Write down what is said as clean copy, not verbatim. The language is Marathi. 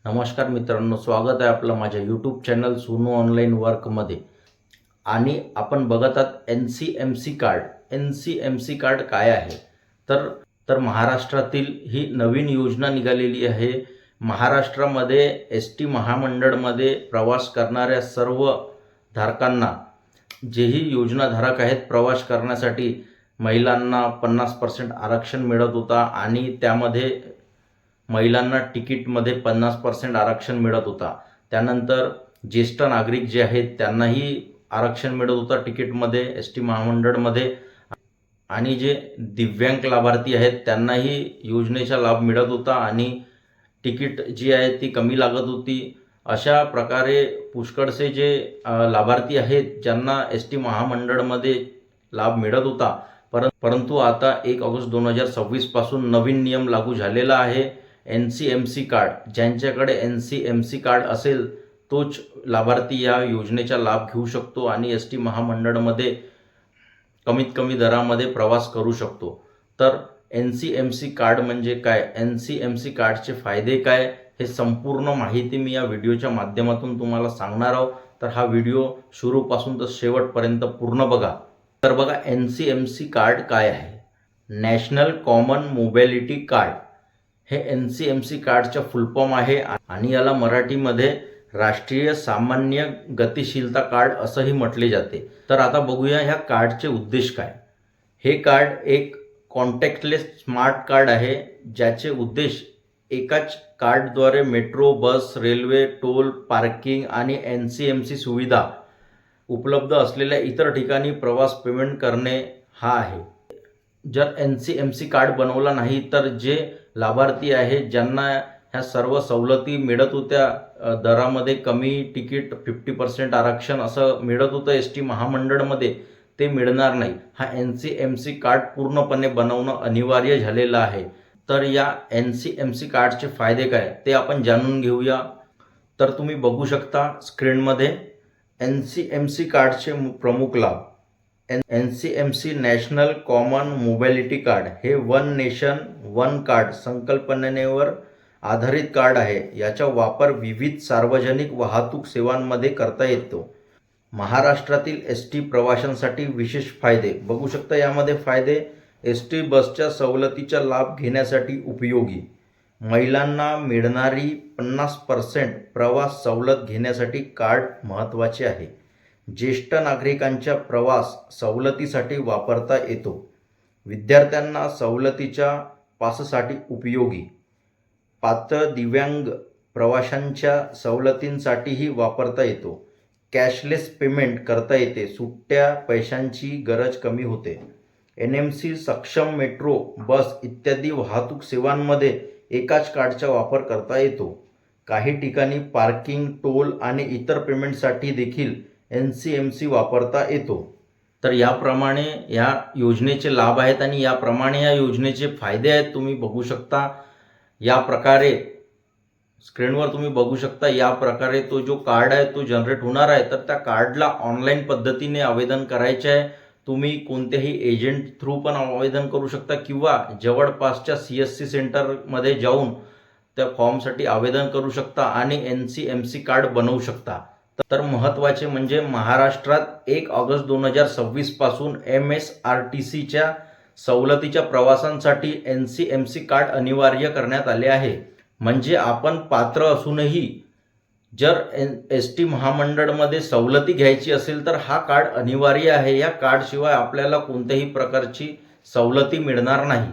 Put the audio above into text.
नमस्कार मित्रांनो, स्वागत आहे आपलं माझ्या यूट्यूब चॅनल सोनू ऑनलाईन वर्कमध्ये. आणि आपण बघत आहात NCMC कार्ड. NCMC कार्ड काय आहे? तर तर महाराष्ट्रातील ही नवीन योजना निघालेली आहे. महाराष्ट्रामध्ये ST महामंडळमध्ये प्रवास करणाऱ्या सर्व धारकांना, जेही योजनाधारक आहेत, प्रवास करण्यासाठी महिलांना 50% आरक्षण मिळत होता आणि त्यामध्ये महिलांना तिकीटमध्ये 50% आरक्षण मिळत होता. त्यानंतर ज्येष्ठ नागरिक जे आहेत त्यांनाही आरक्षण मिळत होता तिकीटमध्ये ST महामंडळमध्ये. आणि जे दिव्यांग लाभार्थी आहेत त्यांनाही योजनेचा लाभ मिळत होता आणि तिकीट जी आहे ती कमी लागत होती. अशा प्रकारे पुष्कळसे जे लाभार्थी आहेत ज्यांना ST महामंडळमध्ये लाभ मिळत होता. परंतु आता 1 ऑगस्ट 2026 पासून नवीन नियम लागू झालेला आहे. NCMC कार्ड, ज्यांच्याकडे NCMC कार्ड असेल तोच लाभार्थी या योजनेचा लाभ घेऊ शकतो आणि ST महामंडळमध्ये कमीत कमी दरामध्ये प्रवास करू शकतो. तर NCMC कार्ड म्हणजे काय, NCMC कार्डचे फायदे काय, हे संपूर्ण माहिती मी या व्हिडिओच्या माध्यमातून तुम्हाला सांगणार आहोत. तर हा व्हिडिओ सुरूपासून तर शेवटपर्यंत पूर्ण बघा. तर बघा, NCMC कार्ड काय आहे? नॅशनल कॉमन मोबिलिटी कार्ड हे NCMC कार्डचा फुल फॉर्म आहे आणि याला मराठीमध्ये राष्ट्रीय सामान्य गतिशीलता कार्ड असंही म्हटले जाते. तर आता बघूया ह्या कार्डचे उद्देश काय. हे कार्ड एक कॉन्टॅक्टलेस स्मार्ट कार्ड आहे, ज्याचे उद्देश एकाच कार्डद्वारे मेट्रो, बस, रेल्वे, टोल, पार्किंग आणि NCMC सुविधा उपलब्ध असलेल्या इतर ठिकाणी प्रवास पेमेंट करणे हा आहे. जर NCMC कार्ड बनवला नाही तर जे लाभार्थी आहेत ज्यांना ह्या सर्व सवलती मिळत होत्या, दरामध्ये कमी तिकीट, 50% आरक्षण असं मिळत होतं ST महामंडळमध्ये, ते मिळणार नाही. हा NCMC कार्ड पूर्णपणे बनवणं अनिवार्य झालेलं आहे. तर या NCMC कार्डचे फायदे काय ते आपण जाणून घेऊया. तर तुम्ही बघू शकता स्क्रीनमध्ये NCMC कार्डचे प्रमुख लाभ. NCMC national common mobility card हे वन नेशन वन कार्ड संकल्पनेवर आधारित कार्ड आहे. याचा वापर विविध सार्वजनिक वाहतूक सेवांमध्ये करता येतो. महाराष्ट्रातील ST प्रवाशांसाठी विशेष फायदे बघू शकता. यामध्ये फायदे: ST बसच्या सवलतीचा लाभ घेण्यासाठी उपयोगी, महिलांना मिळणारी 50% प्रवास सवलत घेण्यासाठी कार्ड महत्त्वाचे आहे, ज्येष्ठ नागरिकांच्या प्रवास सवलतीसाठी वापरता येतो, विद्यार्थ्यांना सवलतीच्या पाससाठी उपयोगी, पात्र दिव्यांग प्रवाशांच्या सवलतींसाठीही वापरता येतो, कॅशलेस पेमेंट करता येते, सुट्ट्या पैशांची गरज कमी होते, NMC सक्षम मेट्रो, बस इत्यादी वाहतूक सेवांमध्ये एकाच कार्डचा वापर करता येतो. काही ठिकाणी पार्किंग, टोल आणि इतर पेमेंटसाठी देखील NCMC वापरता येतो. तर याप्रमाणे या योजनेचे लाभ आहेत आणि याप्रमाणे या योजनेचे फायदे आहेत. तुम्ही बघू शकता या प्रकारे स्क्रीनवर तुम्ही बघू शकता. या प्रकारे तो जो कार्ड आहे तो जनरेट होणार आहे. तर त्या कार्डला ऑनलाईन पद्धतीने आवेदन करायचे आहे. तुम्ही कोणत्याही एजंट थ्रू पण आवेदन करू शकता किंवा जवळपासच्या CSC सेंटरमध्ये जाऊन त्या फॉर्मसाठी आवेदन करू शकता आणि NCMC कार्ड बनवू शकता. तर महत्त्वाचे म्हणजे महाराष्ट्रात 1 ऑगस्ट 2026 पासून MSRTCच्या सवलतीच्या प्रवासांसाठी NCMC कार्ड अनिवार्य करण्यात आले आहे. म्हणजे आपण पात्र असूनही जर ST महामंडळमध्ये सवलती घ्यायची असेल तर हा कार्ड अनिवार्य आहे. या कार्डशिवाय आपल्याला कोणत्याही प्रकारची सवलती मिळणार नाही.